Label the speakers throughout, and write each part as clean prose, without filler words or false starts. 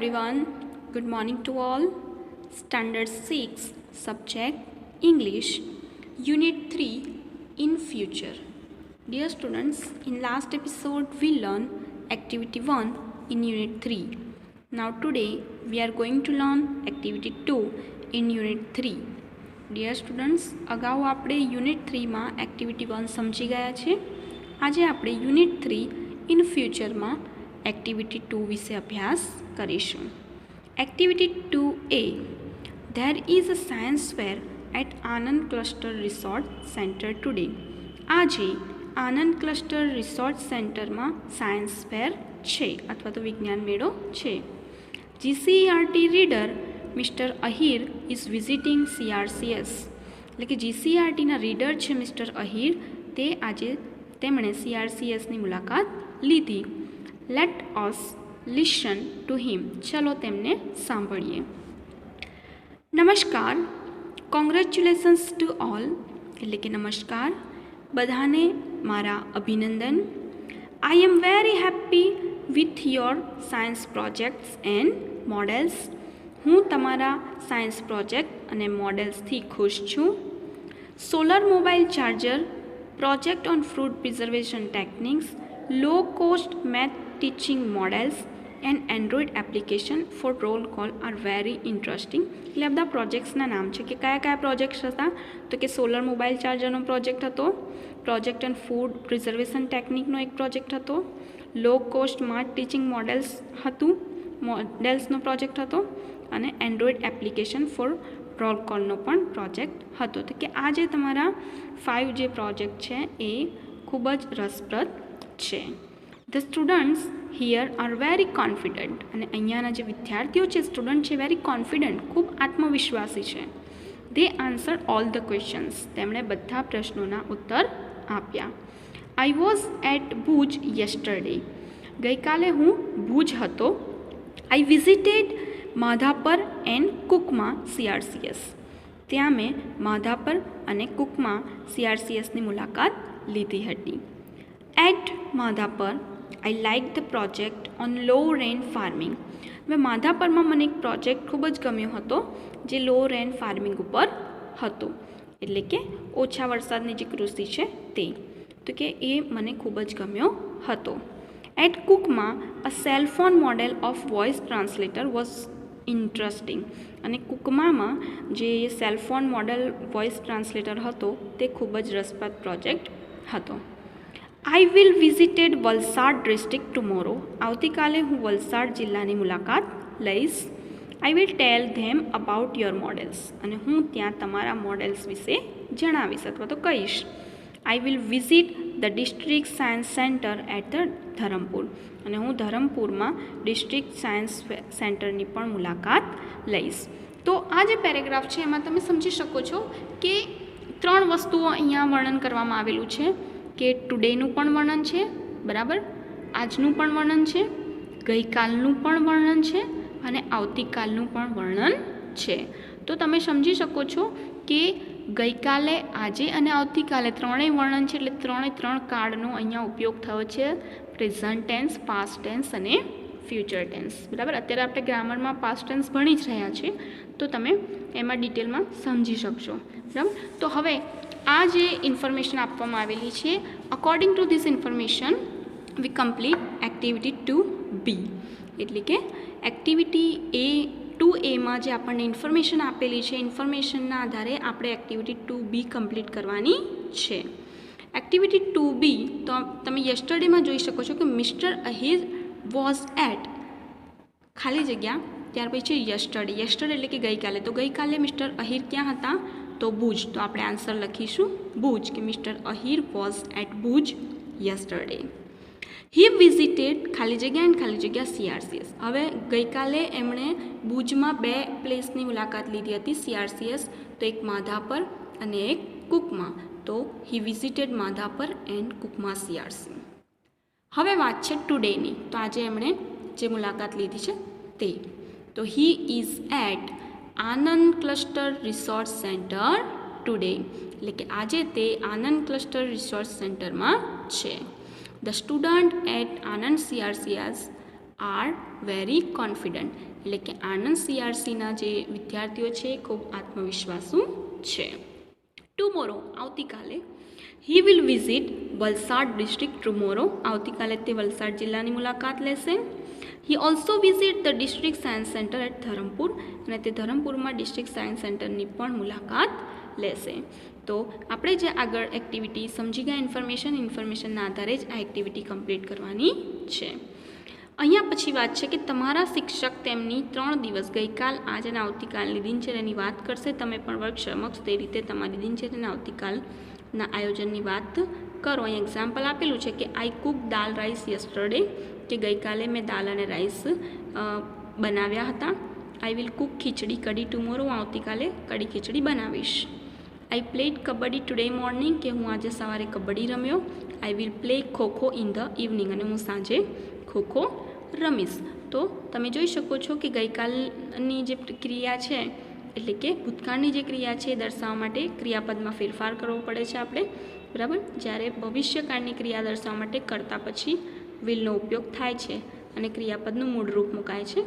Speaker 1: everyone. Good morning to all. Standard 6 subject English Unit 3 in future. Dear students, in last episode we learned activity 1 in unit 3. Now today we are going to learn activity 2 in unit 3. Dear students, અગાઉ આપણે unit 3માં activity 1 સમજી ગયા છે. આજે આપણે unit 3 in ફ્યુચરમાં activity 2 વિશે અભ્યાસ કરીશું. Activity 2A. There is a science fair at Anand Cluster Resort Center today. આજે આનંદ ક્લસ્ટર રિસોર્ટ સેન્ટરમાં સાયન્સ ફેર છે અથવા તો વિજ્ઞાન મેળો છે. GCERT reader mister Ahir is visiting CRCS. એટલે કે જીસીઈઆરટીના રીડર છે મિસ્ટર અહીર, તે આજે તેમણે CRCSની મુલાકાત લીધી. Let us listen to him. ચલો તેમને સાંભળીએ. નમસ્કાર. Congratulations to all. એટલે કે નમસ્કાર, બધાને મારા અભિનંદન. I am very happy with your science projects and models. હું તમારા સાયન્સ પ્રોજેક્ટ અને મોડેલ્સથી ખુશ છું. Solar mobile charger, project on fruit preservation techniques, low cost math teaching models and android application for roll call are very interesting. એટલે આ બધા પ્રોજેક્ટ્સના નામ છે કે કયા કયા પ્રોજેક્ટ્સ હતા. તો કે સોલર મોબાઈલ ચાર્જરનો પ્રોજેક્ટ હતો, પ્રોજેક્ટ ઓન ફૂડ પ્રિઝર્વેશન ટેકનિકનો એક પ્રોજેક્ટ હતો, લો કોસ્ટ મેથ ટીચિંગ મોડેલ્સનો પ્રોજેક્ટ હતો અને એન્ડ્રોઈડ એપ્લિકેશન ફોર રોલ કોલનો પણ પ્રોજેક્ટ હતો. તો કે આ જે તમારા 5 જે પ્રોજેક્ટ છે એ ખૂબ જ રસપ્રદ છે. The students here are very confident. અને અહીંયાના જે વિદ્યાર્થીઓ છે, સ્ટુડન્ટ છે, વેરી કોન્ફિડન્ટ, ખૂબ આત્મવિશ્વાસી છે. They answer all the questions. તેમણે બધા પ્રશ્નોના ઉત્તર આપ્યા. I was at Bhuj yesterday. ગઈકાલે હું ભુજ હતો. I visited Madhapar and Kukma CRCS. ત્યાં મેં માધાપર અને કુકમા CRCSની મુલાકાત લીધી હતી. At Madhapar I like the project on low rain farming. હવે માધાપરમાં મને એક પ્રોજેક્ટ ખૂબ જ ગમ્યો હતો જે લો રેન ફાર્મિંગ ઉપર હતો, એટલે કે ઓછા વરસાદની જે કૃષિ છે તે. તો કે એ મને ખૂબ જ ગમ્યો હતો. At Kukma a cellphone model of voice translator was interesting. અને કુકમામાં જે સેલફોન મોડેલ વોઇસ ટ્રાન્સલેટર હતો તે ખૂબ જ રસપ્રદ પ્રોજેક્ટ હતો. I will visited Valsad district tomorrow. આવતીકાલે હું વલસાડ જિલ્લાની મુલાકાત લઈશ. I will tail them about your models. અને હું ત્યાં તમારા મોડેલ્સ વિશે જણાવીશ અથવા તો કહીશ. I will visit the district science centre at the Dharampur. અને હું ધરમપુરમાં ડિસ્ટ્રિક્ટ સાયન્સ સેન્ટરની પણ મુલાકાત લઈશ. તો આ જે પેરેગ્રાફ છે એમાં તમે સમજી શકો છો કે 3 વસ્તુઓ અહીંયા વર્ણન કરવામાં આવેલું છે કે ટુડેનું પણ વર્ણન છે, બરાબર, આજનું પણ વર્ણન છે, ગઈકાલનું પણ વર્ણન છે અને આવતીકાલનું પણ વર્ણન છે. તો તમે સમજી શકો છો કે ગઈકાલે, આજે અને આવતીકાલે ત્રણેય વર્ણન છે, એટલે 3 કાળનો અહીંયા ઉપયોગ થયો છે. પ્રેઝન્ટ ટેન્સ, પાસ્ટ ટેન્સ અને ફ્યુચર ટેન્સ, બરાબર. અત્યારે આપણે ગ્રામરમાં પાસ્ટ ટેન્સ ભણી જ રહ્યા છીએ, તો તમે એમાં ડિટેલમાં સમજી શકશો, બરાબર. તો હવે આ જે ઇન્ફોર્મેશન આપવામાં આવેલી છે, according to this information we complete activity 2B. એટલે કે એક્ટિવિટી 2Aમાં જે આપણને ઇન્ફોર્મેશન આપેલી છે, ઇન્ફોર્મેશનના આધારે આપણે એક્ટિવિટી 2B કમ્પ્લીટ કરવાની છે. એક્ટિવિટી 2B તો તમે યસ્ટરડેમાં જોઈ શકો છો કે મિસ્ટર અહીર વોઝ એટ ખાલી જગ્યા, ત્યાર પછી યસ્ટરડે. યસ્ટરડે એટલે કે ગઈકાલે. તો ગઈકાલે મિસ્ટર અહીર ક્યાં હતા? તો ભુજ. તો આપણે આન્સર લખીશું ભુજ, કે mister Ahir was at Bhuj yesterday. He visited ખાલી જગ્યા એન્ડ ખાલી જગ્યા CRCS. હવે ગઈકાલે એમણે ભુજમાં 2 પ્લેસની મુલાકાત લીધી હતી CRCS, તો એક માધાપર અને એક કુકમા. તો he visited Madhapar and Kukma CRC. હવે વાત છે ટુડેની. તો આજે એમણે જે મુલાકાત લીધી છે તે. તો he is at Anand cluster resource centre today. એટલે કે આજે તે આનંદ ક્લસ્ટર રિસોર્ટ સેન્ટરમાં છે. The student at Anand CRCS are very confident, એટલે કે આનંદ CRCના જે વિદ્યાર્થીઓ છે એ ખૂબ આત્મવિશ્વાસુ છે. ટુમોરો, આવતીકાલે. He will visit Valsad district tomorrow, આવતીકાલે તે વલસાડ જિલ્લાની મુલાકાત લેશે. He also visit the district science centre at Dharampur, અને તે ધરમપુરમાં ડિસ્ટ્રિક્ટ સાયન્સ સેન્ટરની પણ મુલાકાત લેશે. તો આપણે જે આગળ એક્ટિવિટી સમજી ગયા ઇન્ફોર્મેશનના આધારે જ આ એક્ટિવિટી કમ્પ્લીટ કરવાની છે. અહીંયા પછી વાત છે કે તમારા શિક્ષક તેમની 3 દિવસ ગઈકાલ, આજ અને આવતીકાલની દિનચર્યાની વાત કરશે. તમે પણ વર્ગ સમક્ષ તે રીતે તમારી દિનચર્યાના આવતીકાલના આયોજનની વાત કરો. અહીં એક્ઝામ્પલ આપેલું છે કે આઈ કુક દાલ રાઈસ યસ્ટરડે, કે ગઈકાલે મેં દાલ અને રાઈસ બનાવ્યા હતા. I will Cook khichdi kadhi tomorrow, આવતીકાલે કઢી ખીચડી બનાવીશ. આઈ પ્લેડ કબડ્ડી ટુડે મોર્નિંગ, કે હું આજે સવારે કબડ્ડી રમ્યો. I will play kho kho in the evening, અને હું સાંજે ખોખો રમીશ. તો તમે જોઈ શકો છો કે ગઈકાલની જે ક્રિયા છે, એટલે કે ભૂતકાળની જે ક્રિયા છે એ દર્શાવવા માટે ક્રિયાપદમાં ફેરફાર કરવો પડે છે આપણે, બરાબર. જ્યારે ભવિષ્યકાળની ક્રિયા દર્શાવવા માટે કરતા પછી વિલનો ઉપયોગ થાય છે અને ક્રિયાપદનું મૂળ રૂપ મુકાય છે.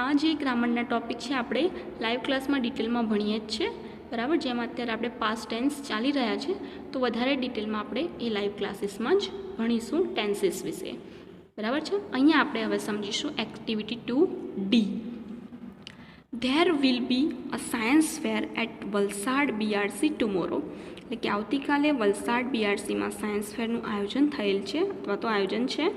Speaker 1: આ જે ગ્રામરના ટોપિક છે આપણે લાઈવ ક્લાસમાં ડિટેલમાં ભણીએ જ છે, બરાબર. જેમાં અત્યારે આપણે પાસ્ટ ટેન્સ ચાલી રહ્યા છે, તો વધારે ડિટેલમાં આપણે એ લાઈવ ક્લાસીસમાં જ ભણીશું ટેન્સીસ વિશે, બરાબર છે. અહીંયા આપણે હવે સમજીશું activity 2D. There will be a science fair at Valsad BRC tomorrow, એટલે કે આવતીકાલે વલસાડ BRCમાં સાયન્સ ફેરનું આયોજન થયેલ છે અથવા તો આયોજન છે.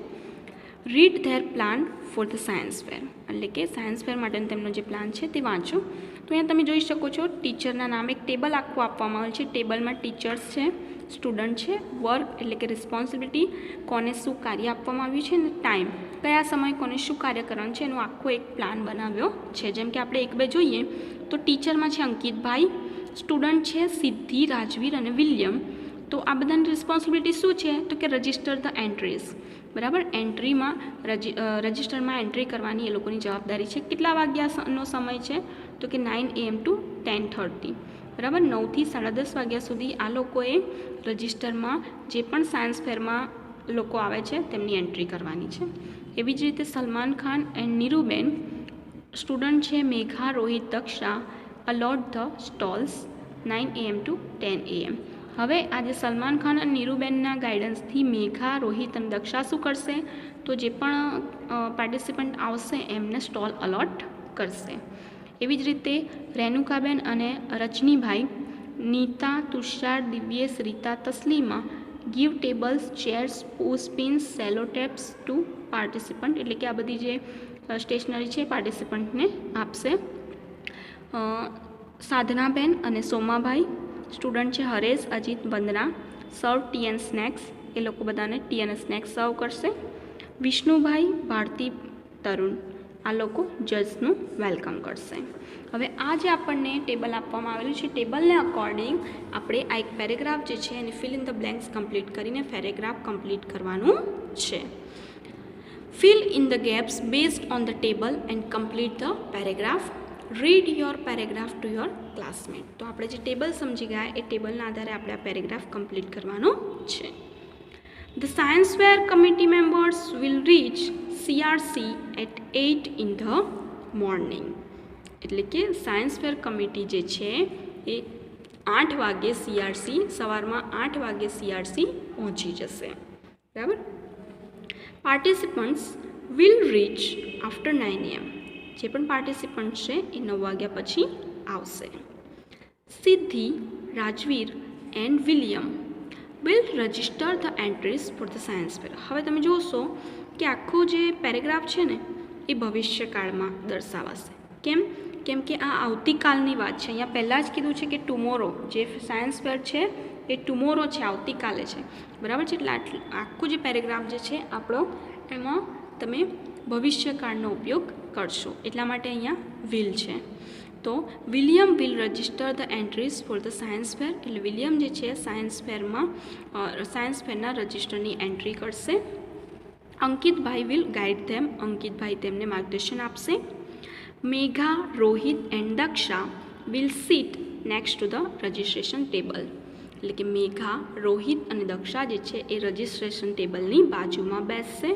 Speaker 1: Read there plan for the science ફેર, એટલે કે સાયન્સ ફેર માટેનો તેમનો જે પ્લાન છે તે વાંચો. તો અહીંયા તમે જોઈ શકો છો ટીચરના નામે એક ટેબલ આખું આપવામાં આવેલ છે. ટેબલમાં ટીચર્સ છે, સ્ટુડન્ટ છે, વર્ક એટલે કે રિસ્પોન્સિબિલિટી, કોને શું કાર્ય આપવામાં આવ્યું છે, અને ટાઈમ કયા સમયે કોને શું કાર્ય કરવાનું છે, એનો આખો એક પ્લાન બનાવ્યો છે. જેમ કે આપણે 1-2 જોઈએ તો ટીચરમાં છે અંકિતભાઈ, સ્ટુડન્ટ છે સિદ્ધિ, રાજવીર અને વિલિયમ. તો આ બધાની રિસ્પોન્સિબિલિટી શું છે, તો કે રજિસ્ટર ધ એન્ટ્રીઝ, બરાબર. એન્ટ્રીમાં રજિસ્ટરમાં એન્ટ્રી કરવાની એ લોકોની જવાબદારી છે. કેટલા વાગ્યાનો સમય છે, તો કે 9 AM to 10:30, બરાબર. 9 થી 10:30 વાગ્યા સુધી આ લોકોએ રજિસ્ટરમાં જે પણ સાયન્સ ફેરમાં લોકો આવે છે તેમની એન્ટ્રી કરવાની છે. એવી જ રીતે સલમાન ખાન એન્ડ નીરુબેન, સ્ટુડન્ટ છે Megha, Rohit, Daksha, allot the stalls 9 AM to 10 AM. હવે આજે સલમાન ખાન અને નીરુબેનના ગાઈડન્સથી મેઘા, રોહિત અને દક્ષા શું કરશે, તો જે પણ પાર્ટિસિપન્ટ આવશે એમને સ્ટોલ અલોટ કરશે. એવી જ રીતે રેણુકાબેન અને Rajnibhai, Nita, Tushar, Divyesh, Rita, Taslima give tables, chairs, pushpins, cello tapes to participant, એટલે કે આ બધી જે સ્ટેશનરી છે પાર્ટિસિપન્ટને આપશે. સાધનાબેન અને સોમાભાઈ, સ્ટુડન્ટ છે હરેશ, અજીત, વંદના, સર્વ ટી એન્ડ સ્નેક્સ, એ લોકો બધાને ટી અને સ્નેક્સ સર્વ કરશે. વિષ્ણુભાઈ, ભારતી, તરુણ, આ લોકો જજનું વેલકમ કરશે. હવે આ જે આપણને ટેબલ આપવામાં આવેલું છે, ટેબલને અકોર્ડિંગ આપણે આ એક પેરેગ્રાફ જે છે એને fill in the blanks complete કરીને પેરેગ્રાફ કમ્પ્લીટ કરવાનું છે. Fill in the gaps based on the table and complete the paragraph. Read your paragraph to your classmate. તો આપણે જે ટેબલ સમજી ગયા એ ટેબલના આધારે આપણે આ પેરેગ્રાફ કમ્પ્લીટ કરવાનો છે. The science fair committee members will reach CRC at 8 in the morning. એટલે કે સાયન્સ ફેર કમિટી જે છે એ 8 વાગે CRC, સવારમાં 8 વાગે CRC પહોંચી જશે, બરાબર. Participants will rich after 9 AM. જે પણ પાર્ટિસિપન્ટ છે એ 9 વાગ્યા પછી આવશે. સિદ્ધિ, Rajveer and William will register the entries for the science fair. હવે તમે જોશો કે આખો જે પેરેગ્રાફ છે ને એ ભવિષ્યકાળમાં દર્શાવાશે. કેમ કે આ આવતીકાલની વાત છે. અહીંયા પહેલાં જ કીધું છે કે ટુમોરો જે સાયન્સ ફેર છે એ ટુમોરો છે, આવતીકાલે છે, બરાબર છે. એટલે આખું જે પેરેગ્રાફ જે છે આપણો એમાં તમે ભવિષ્યકાળનો ઉપયોગ કરશો, એટલા માટે અહીંયા વિલ છે. તો William will register the entries for the science ફેર, એટલે વિલિયમ જે છે સાયન્સ ફેરના રજિસ્ટરની એન્ટ્રી કરશે. અંકિતભાઈ વિલ ગાઈડ ધેમ, અંકિતભાઈ તેમને માર્ગદર્શન આપશે. Megha, Rohit and Daksha will sit next to the registration table, એટલે કે મેઘા, રોહિત અને દક્ષા જે છે એ રજિસ્ટ્રેશન ટેબલની બાજુમાં બેસશે.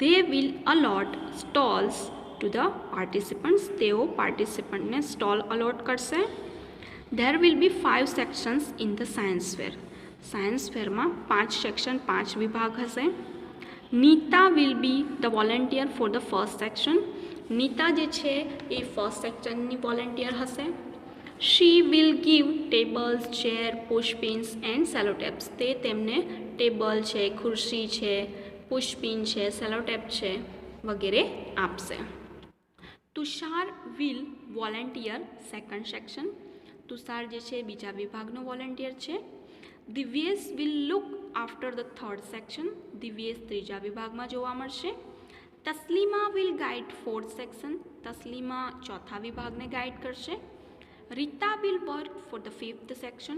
Speaker 1: They will allot stalls to the participants. તેઓ પાર્ટિસિપન્ટને સ્ટોલ અલોટ કરશે. There will be 5 sections in the science fair. Science ફેરમાં 5 સેક્શન 5 વિભાગ હશે. Nita will be the volunteer for the first section. Nita જે છે એ ફર્સ્ટ સેક્શનની વોલેન્ટિયર હશે. She will give tables, chair, pushpins and sellotapes. તે તેમને ટેબલ છે, ખુરશી છે, પુશપિન છે, સેલોટેપ છે વગેરે આપશે. Tushar will volunteer second section. Tushar જે છે બીજા વિભાગનો વોલેન્ટિયર છે. Divyesh will look after the third section. Divyesh ત્રીજા વિભાગમાં જોવા મળશે. Taslima will guide fourth section. Taslima ચોથા વિભાગને ગાઈડ કરશે. Rita will work for the fifth section.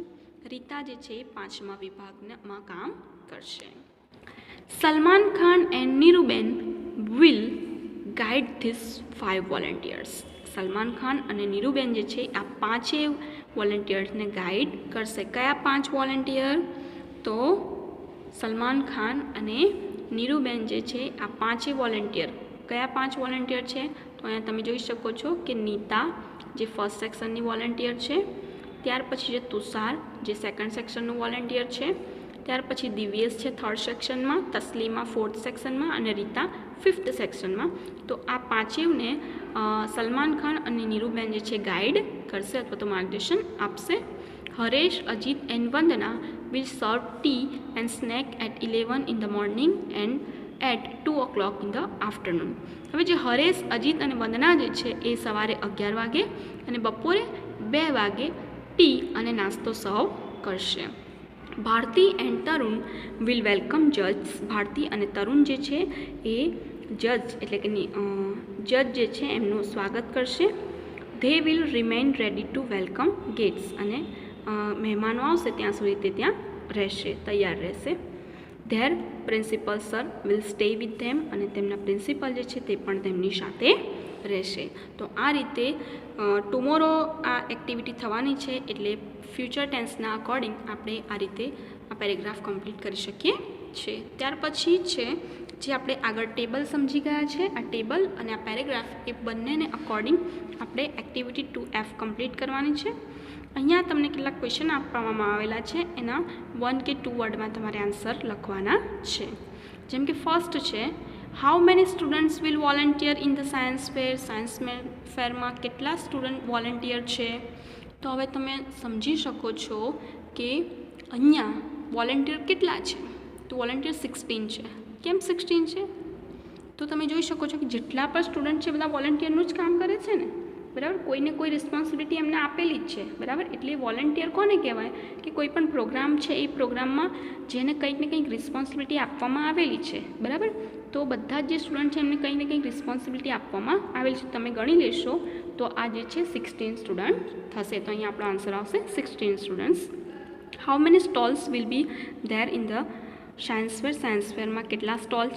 Speaker 1: Rita જે છે પાંચમા વિભાગમાં કામ કરશે. Salman Khan and Niruben will guide these 5 volunteers. Salman Khan અને નીરુબેન જે છે આ 5 વોલેન્ટિયર્સને ગાઈડ કરશે. કયા 5 વોલેન્ટિયર? તો સલમાન ખાન અને નીરુબેન જે છે આ 5 વોલેન્ટિયર. કયા 5 વોલેન્ટિયર છે? તો અહીંયા તમે જોઈ શકો છો કે નીતા જે ફર્સ્ટ સેક્શનની વોલેન્ટિયર છે, ત્યાર પછી જે તુષાર જે સેકન્ડ સેક્શનનું વોલેન્ટિયર છે, ત્યાર પછી દિવ્યેશ છે થર્ડ સેક્શનમાં, તસ્લીમા ફોર્થ સેક્શનમાં અને રીતા ફિફ્થ સેક્શનમાં. તો આ 5ને સલમાન ખાન અને નીરુબેન જે છે ગાઈડ કરશે અથવા તો માર્ગદર્શન આપશે. Haresh, Ajit and Vandana will serve tea and snack at 11 in the morning and at 2 o'clock in the afternoon. હવે જે હરેશ, અજીત અને વંદના જે છે એ સવારે 11 વાગે અને બપોરે 2 વાગે ટી અને નાસ્તો સર્વ કરશે. Bharati and Tarun will welcome judges. Bharati અને તરુણ જે છે એ જજ એટલે કે જજ જે છે એમનું સ્વાગત કરશે. They will remain ready to welcome guests. અને મહેમાનો આવશે ત્યાં સુધી તે ત્યાં રહેશે, તૈયાર રહેશે. Their principal sir will stay with them. અને તેમના પ્રિન્સિપલ જે છે તે પણ તેમની સાથે રહેશે. તો આ રીતે ટુમોરો આ એક્ટિવિટી થવાની છે એટલે ફ્યુચર ટેન્સના અકોર્ડિંગ આપણે આ રીતે આ પેરેગ્રાફ કમ્પ્લીટ કરી શકીએ છીએ. ત્યાર પછી છે જે આપણે આગળ ટેબલ સમજી ગયા છે, આ ટેબલ અને આ પેરેગ્રાફ એ બંનેને અકોર્ડિંગ આપણે એક્ટિવિટી 2F કમ્પ્લીટ કરવાની છે. અહીંયા તમને કેટલાક ક્વેશ્ચન આપવામાં આવેલા છે, એના 1 કે 2 વર્ડમાં તમારે આન્સર લખવાના છે. જેમ કે ફર્સ્ટ છે, how many students will volunteer in the science fair. Science ફેરમાં કેટલા સ્ટુડન્ટ વોલેન્ટિયર છે? તો હવે તમે સમજી શકો છો કે અહીંયા વોલેન્ટિયર કેટલા છે? તો વોલેન્ટિયર 16 છે. કેમ 16 છે? તો તમે જોઈ શકો છો કે જેટલા પણ સ્ટુડન્ટ છે બધા વોલેન્ટિયરનું જ કામ કરે છે ને, બરાબર. કોઈને કોઈ રિસ્પોન્સિબિલિટી એમને આપેલી જ છે, બરાબર. એટલે વોલેન્ટિયર કોને કહેવાય? કે કોઈ પણ પ્રોગ્રામ છે એ પ્રોગ્રામમાં જેને કંઈક ને કંઈક રિસ્પોન્સિબિલિટી આપવામાં આવેલી છે, બરાબર. તો બધા જ જે સ્ટુડન્ટ છે એમને કંઈક ને કંઈક રિસ્પોન્સિબિલિટી આપવામાં આવેલી છે. તમે ગણી લેશો તો આ જે છે 16 સ્ટુડન્ટ થશે. તો અહીંયા આપણો આન્સર આવશે 16 students. How many stalls will be there in the science fair. Science ફેરમાં કેટલા સ્ટોલ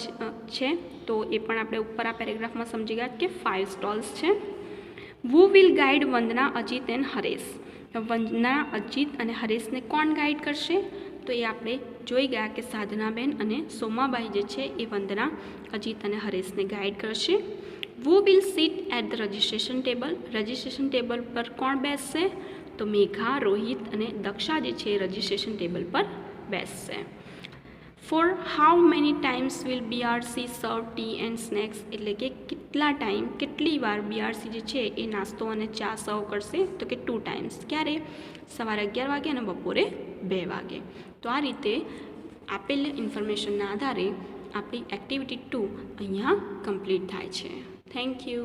Speaker 1: છે? તો એ પણ આપણે ઉપર આ પેરેગ્રાફમાં સમજી ગયા કે 5 સ્ટોલ્સ છે. Who will guide Vandana, Ajit and Haresh. Vandana, Ajit અને હરેશને કોણ ગાઈડ કરશે? તો એ આપણે જોઈ ગયા કે સાધનાબેન અને સોમાબાઈ જે છે એ વંદના, અજીત અને હરેશને ગાઈડ કરશે. Who will sit at the registration table. Registration table પર કોણ બેસશે? તો મેઘા, રોહિત અને દક્ષા જે છે એ રજિસ્ટ્રેશન ટેબલ પર બેસશે. For how many times will BRC serve tea and snacks. એટલે કે કેટલા ટાઈમ, કેટલી વાર BRC જે છે એ નાસ્તો અને ચા સર્વ કરશે? તો કે 2 times. ક્યારે? સવારે 11 વાગે અને બપોરે 2 વાગે. તો આ રીતે આપેલ ઇન્ફોર્મેશનના આધારે આપણી એક્ટિવિટી 2 અહીંયા કમ્પ્લીટ થાય છે. Thank you.